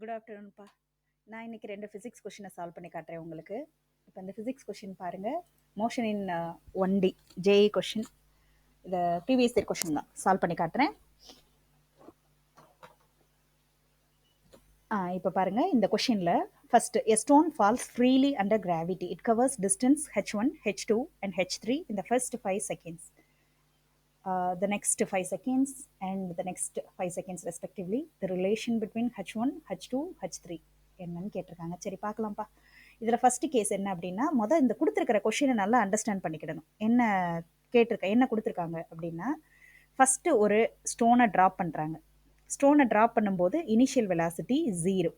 Good ஆஃப்டர்நூன்ப்பா. நான் இன்னைக்கு 2 physics கொஷினை சால்வ் பண்ணி காட்டுறேன் உங்களுக்கு. இப்போ இந்த ஃபிசிக்ஸ் கொஷின் பாருங்கள். Motion in 1D JEE question. இதை ப்ரீவியஸ் இயர் கொஷின் தான் சால்வ் பண்ணி காட்டுறேன். இப்போ பாருங்கள், இந்த கொஷினில் first a stone falls freely under gravity. It covers distance h1, h2 and h3 in the first 5 seconds. The next 5 seconds and the next 5 seconds respectively. The relation between h1, h2, h3 என்னன்னு கேட்டிருக்காங்க. சரி பார்க்கலாம்ப்பா. இதில் first case என்ன அப்படின்னா, இந்த கொடுத்துருக்கிற கொஷினை நல்லா அண்டர்ஸ்டாண்ட் பண்ணிக்கிடணும். என்ன கொடுத்துருக்காங்க அப்படின்னா, ஃபர்ஸ்ட் ஒரு ஸ்டோனை ட்ராப் பண்ணுறாங்க. ஸ்டோனை ட்ராப் பண்ணும்போது இனிஷியல் வெலாசிட்டி 0.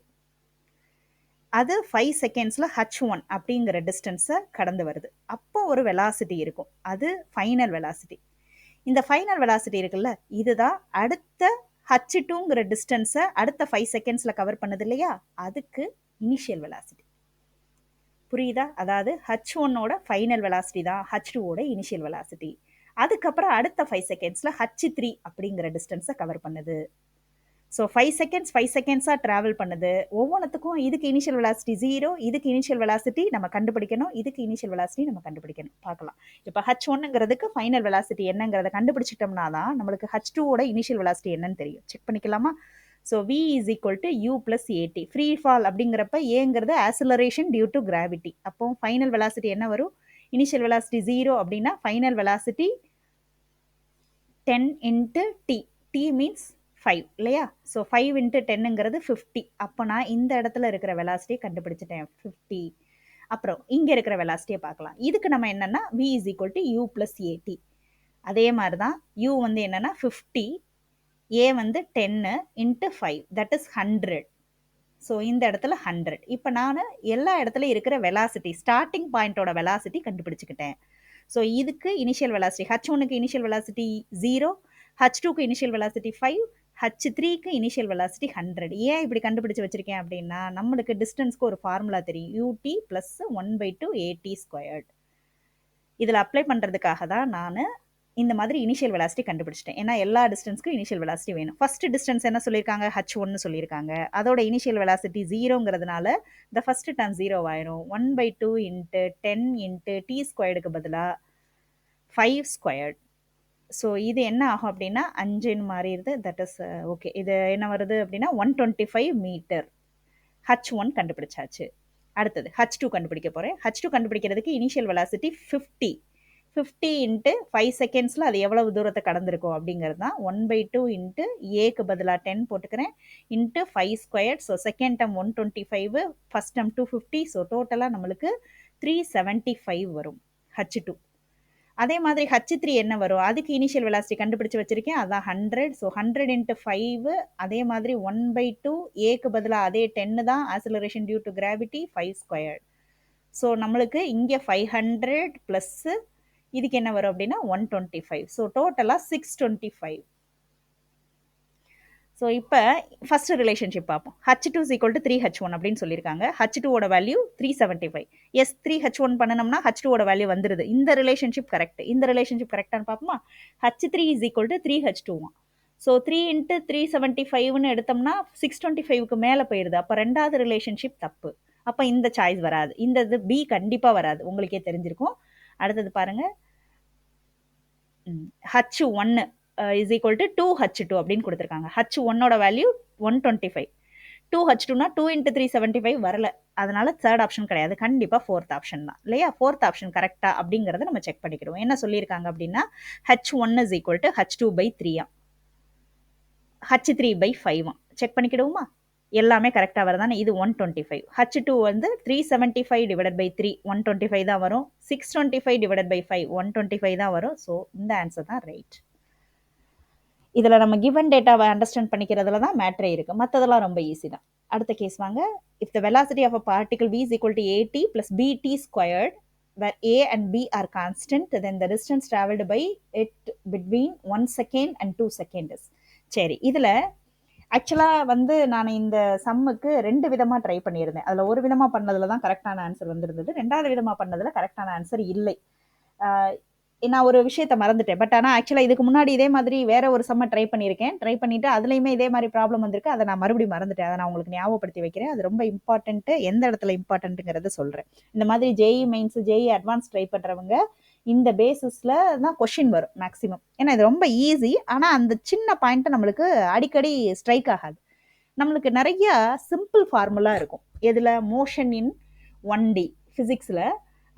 அது 5 செகண்ட்ஸில் h1 அப்படிங்கிற டிஸ்டன்ஸை கடந்து வருது. அப்போ ஒரு வெலாசிட்டி இருக்கும், அது ஃபைனல் வெலாசிட்டி. இந்த ஃபைனல் வெலாசிட்டி இருக்குல்ல, இதுதான் அடுத்த h2ங்கிற டிஸ்டன்ஸை அடுத்த 5 செகண்ட்ஸில் கவர் பண்ணுது இல்லையா, அதுக்கு இனிஷியல் வெலாசிட்டி. புரியுதா? அதாவது h1ஓட ஃபைனல் வெலாசிட்டி தான் h2ஓட இனிஷியல் வெலாசிட்டி. அதுக்கப்புறம் அடுத்த 5 செகண்ட்ஸில் h3 அப்படிங்கிற டிஸ்டன்ஸை கவர் பண்ணுது. ஸோ 5 செகண்ட்ஸாக ட்ராவல் பண்ணுது. ஒவ்வொன்றுத்துக்கும் இதுக்கு இனிஷியல் வெலாசிட்டி 0, இதுக்கு இனிஷியல் வெலாசிட்டி நம்ம கண்டுபிடிக்கணும், இதுக்கு இனிஷியல் வெலாசிட்டி நம்ம கண்டுபிடிக்கணும். பார்க்கலாம். இப்போ h1ங்கிறதுக்கு ஃபைனல் வெலாசிட்டி என்னங்கிறத கண்டுபிடிச்சிட்டோம்னா தான் நம்மளுக்கு h2ஓட இனிஷியல் வெலாசிட்டி என்னன்னு தெரியும். செக் பண்ணிக்கலாமா? So v is equal to u plus a t. Free fall அப்படிங்கிறப்ப ஏங்கிறது ஆக்சிலரேஷன் டியூ டு கிராவிட்டி. அப்போ ஃபைனல் வெலாசிட்டி என்ன வரும்? இனிஷியல் வெலாசிட்டி 0 அப்படின்னா final velocity 10 into t. T means 5 இல்லையா? ஸோ 5 இன்ட்டு 10ங்கிறது 50. அப்போ நான் இந்த இடத்துல இருக்கிற வெலாசிட்டியை கண்டுபிடிச்சிட்டேன், 50. அப்புறம் இங்கே இருக்கிற வெலாசிட்டியை பார்க்கலாம். இதுக்கு நம்ம என்னன்னா v is equal to u plus a t. அதே மாதிரி தான் u வந்து என்னன்னா 50, a வந்து 10 இன்ட்டு 5, தட் இஸ் 100. ஸோ இந்த இடத்துல 100. இப்போ நான் எல்லா இடத்துலையும் இருக்கிற வெலாசிட்டி, ஸ்டார்டிங் பாயிண்டோட வெலாசிட்டி கண்டுபிடிச்சிக்கிட்டேன். ஸோ இதுக்கு இனிஷியல் வெலாசிட்டி, h1க்கு இனிஷியல் வெலாசிட்டி 0, h2க்கு இனிஷியல் வெலாசிட்டி 5, h3க்கு இனிஷியல் வெலாசிட்டி 100. ஏன் இப்படி கண்டுபிடிச்சு வச்சிருக்கேன் அப்படின்னா, நம்மளுக்கு டிஸ்டன்ஸ்க்கு ஒரு ஃபார்முலா தெரியும், ut ப்ளஸ் 1/2 at². இதில் அப்ளை பண்ணுறதுக்காக தான் நான் இந்த மாதிரி இனிஷியல் வெலாசிட்டி கண்டுபிடிச்சிட்டேன். ஏன்னா எல்லா டிஸ்டன்ஸ்க்கும் இனிஷியல் வெலாசிட்டி வேணும். ஃபர்ஸ்ட் டிஸ்டன்ஸ் என்ன சொல்லியிருக்காங்க? h1 சொல்லியிருக்காங்க. அதோட இனிஷியல் வெலாசிட்டி 0ங்கிறதுனால இந்த ஃபர்ஸ்ட் டேர்ம் 0 ஆயிரும். 1/2 இன்ட்டு 10 இன்ட்டு t²க்கு பதிலாக 5². ஸோ இது என்ன ஆகும் அப்படின்னா 5ன்னு மாறிடுது. That is okay. இது என்ன வருது அப்படின்னா 125 மீட்டர். h1 கண்டுபிடிச்சாச்சு. அடுத்தது h2 கண்டுபிடிக்க போகிறேன். h2 கண்டுபிடிக்கிறதுக்கு இனிஷியல் வெலாசிட்டி 50. 50 இன்ட்டு 5 செகண்ட்ஸில் அது எவ்வளவு தூரத்தை கடந்திருக்கும் அப்படிங்கிறது தான் 1/2 இன்ட்டு ஏக்கு பதிலாக 10 போட்டுக்கிறேன், into 5². So second term 125, first term 250. So டோட்டலாக நம்மளுக்கு 375 வரும் h2. அதே மாதிரி h3 என்ன வரும்? அதுக்கு இனிஷியல் வெலாசிட்டி கண்டுபிடிச்சு வச்சிருக்கேன், அதான் 100. ஸோ 100 இன்ட்டு 5, அதே மாதிரி 1/2, ஏக்கு பதிலாக அதே 10 தான், acceleration due to gravity, 5². So நம்மளுக்கு இங்கே 500 ப்ளஸ் இதுக்கு என்ன வரும் அப்படின்னா 125. ஸோ டோட்டலாக 625. ஸோ இப்போ ஃபர்ஸ்ட் ரிலேஷன்ஷிப் பார்ப்போம். h2 is equal to 3h1 அப்படின்னு சொல்லியிருக்காங்க. h2ஓட வேல்யூ 375. எஸ் 3h1 பண்ணணும்னா h2ஓட வேல்யூ வந்துடுது. இந்த ரிலேஷன்ஷிப் கரெக்ட். இந்த ரிலேஷன்ஷிப் கரெக்டானு பார்ப்போமா? h3 is equal to 3h2. So 3 into 375ன்னு எடுத்தோம்னா 625க்கு மேலே போயிடுது. அப்போ ரெண்டாவது ரிலேஷன்ஷிப் தப்பு. அப்போ இந்த சாய்ஸ் வராது. இந்த இது பி கண்டிப்பாக வராது, உங்களுக்கே தெரிஞ்சிருக்கும். அடுத்தது பாருங்க, h1 is equal to 2h2 அப்படின்னு கொடுத்துருக்காங்க. h1ஓட வேல்யூ 125. 2h2னா 2 இன்ட்டு 375 வரல, அதனால தேர்ட் ஆப்ஷன் கிடையாது, கண்டிப்பாக ஃபோர்த் ஆப்ஷன் தான் இல்லையா? ஃபோர்த் ஆப்ஷன் கரெக்டா அப்படிங்கிறத நம்ம செக் பண்ணிக்கிடுவோம். என்ன சொல்லியிருக்காங்க அப்படின்னா h1 is equal to h2/3, h3/5. Check பண்ணிக்கிடுவோமா? எல்லாமே கரெக்டாக வருதானே? இது 125. h2 வந்து 375 டிவைடட் பை 3, 125 தான் வரும். 625 டிவைடட் பை 5, 125 தான் வரும். ஸோ இந்த ஆன்சர் தான் ரைட். இதில் நம்ம கிவன் டேட்டாவை அண்டர்ஸ்டாண்ட் பண்ணிக்கிறதுல தான் மேட்ரே இருக்குது, மற்றதெல்லாம் ரொம்ப ஈஸி தான். அடுத்த கேஸ் வாங்க. If the velocity of a particle v is equal to at plus bt², where a and b are constant, then the distance traveled by it between 1 second and 2 seconds. சரி, இதில் ஆக்சுவலாக வந்து நான் இந்த சம்முக்கு 2 விதமாக ட்ரை பண்ணியிருந்தேன். அதில் ஒரு விதமாக பண்ணதில் தான் கரெக்டான ஆன்சர் வந்துருந்தது, ரெண்டாவது விதமாக பண்ணதில் கரெக்டான ஆன்சர் இல்லை. நான் ஒரு விஷயத்த மறந்துட்டேன். பட் ஆனா ஆக்சுவலா இதுக்கு முன்னாடி இதே மாதிரி வேற ஒரு சம்ம ட்ரை பண்ணியிருக்கேன். ட்ரை பண்ணிட்டு அதுலயுமே இதே மாரி ப்ராப்ளம் வந்திருக்கு. அத நான் மறுபடியும் மறந்துட்டேன். அத நான் உங்களுக்கு ஞாபகப்படுத்தி வைக்கிறேன். அது ரொம்ப இம்பார்ட்டன்ட். எந்த இடத்துல இம்பார்ட்டன்ட்ங்கிறத சொல்றேன். இந்த மாதிரி JE mains, JE advance try பண்றவங்க இந்த பேசிஸ்ல தான் கொஸ்டின் வரும் மேக்ஸிமம். ஏன்னா இது ரொம்ப ஈஸி. ஆனா அந்த சின்ன பாயிண்ட் நம்மளுக்கு அடிக்கடி ஸ்ட்ரைக் ஆகாது. நம்மளுக்கு நிறைய சிம்பிள் ஃபார்முலா இருக்கும். எதுல? Motion in 1D பிசிக்ஸ்ல.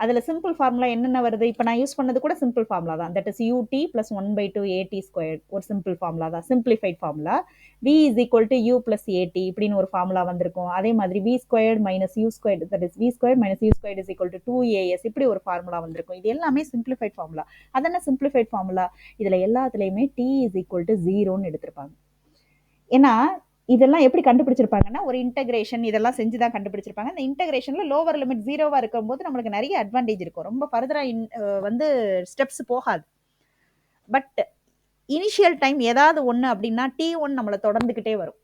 அதுல சிம்பிள் ஃபார்முலா என்னென்ன வருது? இப்போ நான் யூஸ் பண்ணது கூட சிம்பிள் ஃபார்முலா தான். That is ut plus 1/2 at squared. ஒரு சிம்பிள் ஃபார்முலா தான், simplified formula. v is equal to u plus at இப்படின்னு ஒரு ஃபார்முலா வந்திருக்கும். அதே மாதிரி v squared minus u squared, that is v squared minus u squared is equal to 2as இப்படி ஒரு formula வந்திருக்கும். இது எல்லாமே சிம்பிளிஃபைட் ஃபார்முலா. அதென்ன சிம்பிளிஃபைட் ஃபார்முலா? இதுல எல்லாத்துலயுமே t is equal to 0ன்னு எடுத்திருப்பாங்க. ஏன்னா இதெல்லாம் எப்படி கண்டுபிடிச்சிருப்பாங்கன்னா, ஒரு இன்டகிரேஷன் இதெல்லாம் செஞ்சு தான் கண்டுபிடிச்சிருப்பாங்க. இந்த இன்டகிரேஷன்ல லோவர் லிமிட் 0வா இருக்கும்போது நம்மளுக்கு நிறைய அட்வான்டேஜ் இருக்கும். ரொம்ப ஃபர்தரா வந்து ஸ்டெப்ஸ் போகாது. பட் இனிஷியல் டைம் ஏதாவது ஒண்ணு அப்படின்னா t1 நம்மள தொடர்ந்துகிட்டே வரும்.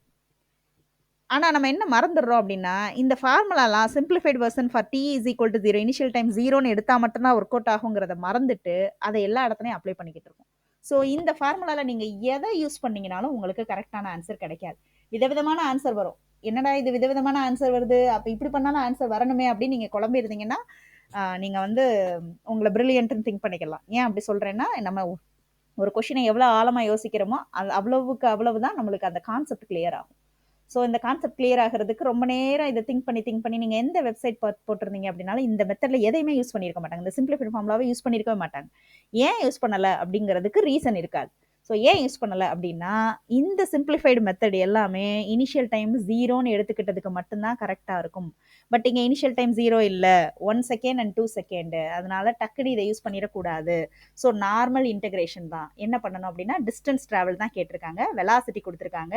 ஆனா நம்ம என்ன மறந்துடுறோம் அப்படின்னா, இந்த ஃபார்முலாலாம் simplified version for t is equal to 0, initial time 0ன்னு எடுத்தா மட்டும்தான் ஒர்க் அவுட் ஆகுங்கிறத மறந்துட்டு அதை எல்லா இடத்துலையும் அப்ளை பண்ணிக்கிட்டு இருக்கோம். ஸோ இந்த ஃபார்முலால நீங்க எதை யூஸ் பண்ணீங்கனாலும் உங்களுக்கு கரெக்டான ஆன்சர் கிடைக்காது. விதவிதமான ஆன்சர் வரும். என்னடா இது விதவிதமான ஆன்சர் வருது, அப்ப இப்படி பண்ணாலும் ஆன்சர் வரணுமே அப்படின்னு நீங்க குழம்பி இருந்தீங்கன்னா, நீங்க வந்து உங்களை பிரில்லியன்ட்னு திங்க் பண்ணிக்கலாம். ஏன் அப்படி சொல்றேன்னா, நம்ம ஒரு கொஸ்டினை எவ்வளவு ஆழமா யோசிக்கிறோமோ அது அவ்வளவுக்கு அவ்வளவுதான் நம்மளுக்கு அந்த கான்செப்ட் கிளியர் ஆகும். ஸோ இந்த கான்செப்ட் கிளியர் ஆகிறதுக்கு ரொம்ப நேரம் இதை திங்க் பண்ணி நீங்கள் எந்த வெப்சைட் போட்டிருந்தீங்க அப்படின்னாலும் இந்த மெத்தடில் எதையுமே யூஸ் பண்ணியிருக்க மாட்டாங்க. இந்த சிம்பிளிஃபைட் ஃபார்முலாவை யூஸ் பண்ணியிருக்கவே மாட்டாங்க. ஏன் யூஸ் பண்ணலை அப்படிங்கிறதுக்கு ரீசன் இருக்காது. ஸோ ஏன் யூஸ் பண்ணலை அப்படின்னா, இந்த சிம்பிளிஃபைடு மெத்தட் எல்லாமே இனிஷியல் டைம் 0ன்னு எடுத்துக்கிட்டதுக்கு மட்டும்தான் கரெக்டாக இருக்கும். பட் இங்கே இனிஷியல் டைம் 0 இல்லை, 1 செகண்ட் அண்ட் 2 செகண்ட். அதனால டக்குனு இதை யூஸ் பண்ணிடக்கூடாது. ஸோ நார்மல் இன்டகிரேஷன் தான். என்ன பண்ணணும் அப்படின்னா, டிஸ்டன்ஸ் டிராவல் தான் கேட்டிருக்காங்க, வெலாசிட்டி கொடுத்துருக்காங்க.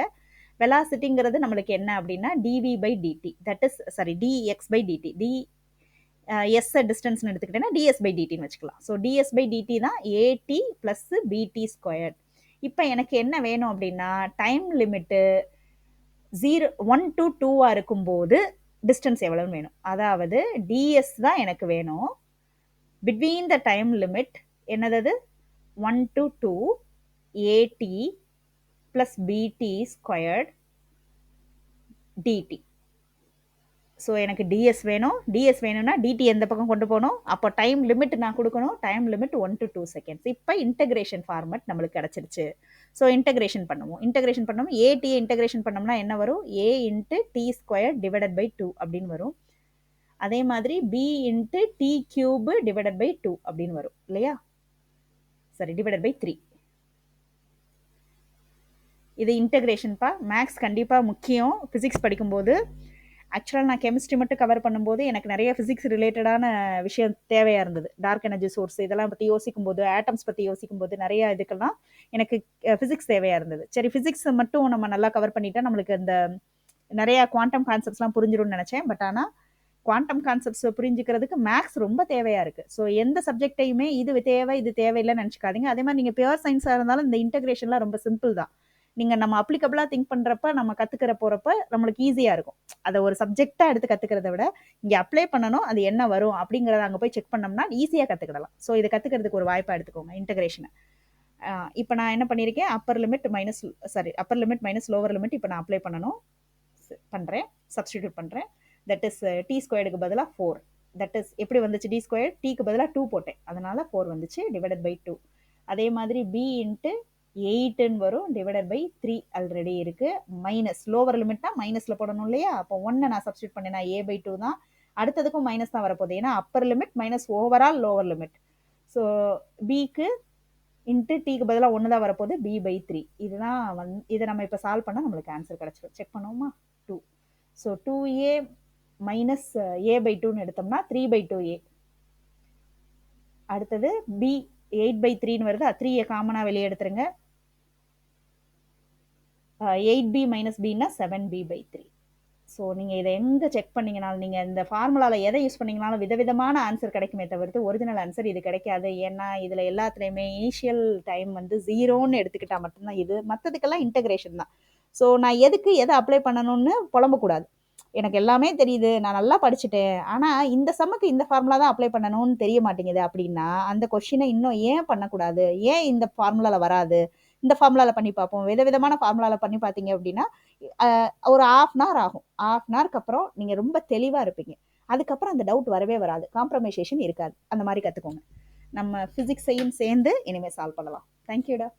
வெலாசிட்டிங்கிறது நம்மளுக்கு என்ன அப்படின்னா dv by dt, that is sorry dx by dt. s distance எடுத்துக்கிட்டேன்னா ds by dt ன்னு வச்சுக்கலாம். ஸோ ds by dt தான் at plus bt ஸ்கொயர். இப்போ எனக்கு என்ன வேணும் அப்படின்னா, டைம் லிமிட்டு 1 to 2 இருக்கும்போது டிஸ்டன்ஸ் எவ்வளவுன்னு வேணும். அதாவது ds தான் எனக்கு வேணும். பிட்வீன் த டைம் லிமிட் என்னது? 1 to 2 at plus bt squared dt. So எனக்கு ds வேணும். ds வேணும்னா dt எந்த பக்கம் கொண்டு போகணும்? அப்போ டைம் லிமிட் நான் கொடுக்கணும். Time limit 1 to 2 seconds. இப்போ இன்டகிரேஷன் ஃபார்மட் நம்மளுக்கு கிடைச்சிருச்சு. ஸோ இன்டகிரேஷன் பண்ணுவோம். இன்டகிரேஷன் பண்ணோம், ஏடியை இன்டகிரேஷன் பண்ணோம்னா என்ன வரும்? a into t square divided by 2 அப்படின்னு வரும். அதே மாதிரி b into t cube divided by 2 அப்படின்னு வரும் இல்லையா? சரி, டிவைடட் பை 3. இது இன்டகிரேஷன்ப்பா. மேக்ஸ் கண்டிப்பாக முக்கியம் ஃபிசிக்ஸ் படிக்கும்போது. ஆக்சுவலாக நான் கெமிஸ்ட்ரி மட்டும் கவர் பண்ணும்போது எனக்கு நிறைய ஃபிசிக்ஸ் ரிலேட்டடான விஷயம் தேவையாக இருந்தது. டார்க் எனர்ஜி சோர்ஸ் இதெல்லாம் பற்றி யோசிக்கும்போது, ஆட்டம்ஸ் பற்றி யோசிக்கும்போது நிறைய இதுக்கெல்லாம் எனக்கு ஃபிசிக்ஸ் தேவையாக இருந்தது. சரி, ஃபிசிக்ஸ் மட்டும் நம்ம நல்லா கவர் பண்ணிட்டா நம்மளுக்கு அந்த நிறைய குவாண்டம் கான்செப்ட்ஸ்லாம் புரிஞ்சிடும்னு நினச்சேன். பட் ஆனால் குவாண்டம் கான்செப்ட்ஸ் புரிஞ்சுக்கிறதுக்கு மேக்ஸ் ரொம்ப தேவையாக இருக்குது. ஸோ எந்த சப்ஜெக்டையுமே இது தேவை இது தேவையில்லைன்னு நினச்சிக்காதீங்க. அதே மாதிரி நீங்கள் பியூர் சயின்ஸாக இருந்தாலும் இந்த இன்டகிரேஷன்லாம் ரொம்ப சிம்பிள் தான். நீங்கள் நம்ம அப்ளிகபிளாக திங்க் பண்ணுறப்ப, நம்ம கற்றுக்கிற போகிறப்ப நம்மளுக்கு ஈஸியாக இருக்கும். அதை ஒரு சப்ஜெக்டாக எடுத்து கற்றுக்கிறத விட இங்கே அப்ளை பண்ணணும், அது என்ன வரும் அப்படிங்கிறத அங்கே போய் செக் பண்ணோம்னா ஈஸியாக கற்றுக்கிடலாம். ஸோ இதை கற்றுக்கிறதுக்கு ஒரு வாய்ப்பாக எடுத்துக்கோங்க இன்டகிரேஷனை. இப்போ நான் என்ன பண்ணியிருக்கேன், upper limit minus lower limit இப்போ நான் அப்ளை பண்ணுறேன், சப்ஸ்டிடியூட் பண்ணுறேன். தட் இஸ் டி ஸ்கொயர்டுக்கு பதிலாக 4. தட் இஸ் எப்படி வந்துச்சு? டி ஸ்கொயர், டிக்கு பதிலாக 2 போட்டேன், அதனால 4 வந்துச்சு, டிவைடட் பை 2. அதே மாதிரி பி இன்ட்டு 8ன்னு வரும், டிவைடட் பை 3 ஆல்ரெடி இருக்கு. மைனஸ் லோவர் லிமிட்னா மைனஸ்ல போடணும் இல்லையா? அப்போ 1 நான் சப்ஸ்டியூட் பண்ணேன்னா a by 2 தான். அடுத்ததுக்கும் மைனஸ் தான் வரப்போகுது, ஏன்னா upper limit minus overall lower limit. So பிக்கு இன்ட்டு டிக்கு பதிலாக 1 தான் வரப்போகுது, b by 3. இதுதான் இதை நம்ம இப்போ சால்வ் பண்ணால் நம்மளுக்கு ஆன்சர் கிடச்சிடும். செக் பண்ணுவோமா? 2. So 2a minus a by 2ன்னு எடுத்தோம்னா 3 by 2a. அடுத்தது b 8 by 3ன்னு வருது, 3a காமனாக வெளியே எடுத்துருங்க. 8b மைனஸ் பின்னா 7b by 3. ஸோ நீங்கள் இதை எங்கே செக் பண்ணிங்கனாலும், நீங்கள் இந்த ஃபார்முலாவில் எதை யூஸ் பண்ணிங்கனாலும் விதவிதமான ஆன்சர் கிடைக்குமே தவிர்த்து ஒரிஜினல் ஆன்சர் இது கிடைக்காது. ஏன்னா இதில் எல்லாத்துலேயுமே இனிஷியல் டைம் வந்து 0ன்னு எடுத்துக்கிட்டா மட்டும்தான் இது, மற்றதுக்கெல்லாம் இன்டகிரேஷன் தான். ஸோ நான் எதுக்கு எதை அப்ளை பண்ணணும்னு புலம்பக்கூடாது. எனக்கு எல்லாமே தெரியுது, நான் நல்லா படிச்சுட்டேன், ஆனால் இந்த சம்முக்கு இந்த ஃபார்முலா தான் அப்ளை பண்ணணும்னு தெரிய மாட்டேங்குது அப்படின்னா அந்த கொஷினை இன்னும் ஏன் பண்ணக்கூடாது, ஏன் இந்த ஃபார்முலாவில் வராது, இந்த ஃபார்முலாவில் பண்ணி பார்ப்போம். விதவிதமான ஃபார்முலாவில் பண்ணி பார்த்தீங்க அப்படின்னா ஒரு ½ hour ஆகும். ½ hourக்கு அப்புறம் நீங்கள் ரொம்ப தெளிவாக இருப்பீங்க. அதுக்கப்புறம் அந்த டவுட் வரவே வராது, காம்ப்ரமைசேஷன் இருக்காது. அந்த மாதிரி கற்றுக்கோங்க. நம்ம ஃபிசிக்ஸையும் சேர்ந்து இனிமேல் சால்வ் பண்ணலாம். தேங்க்யூடா.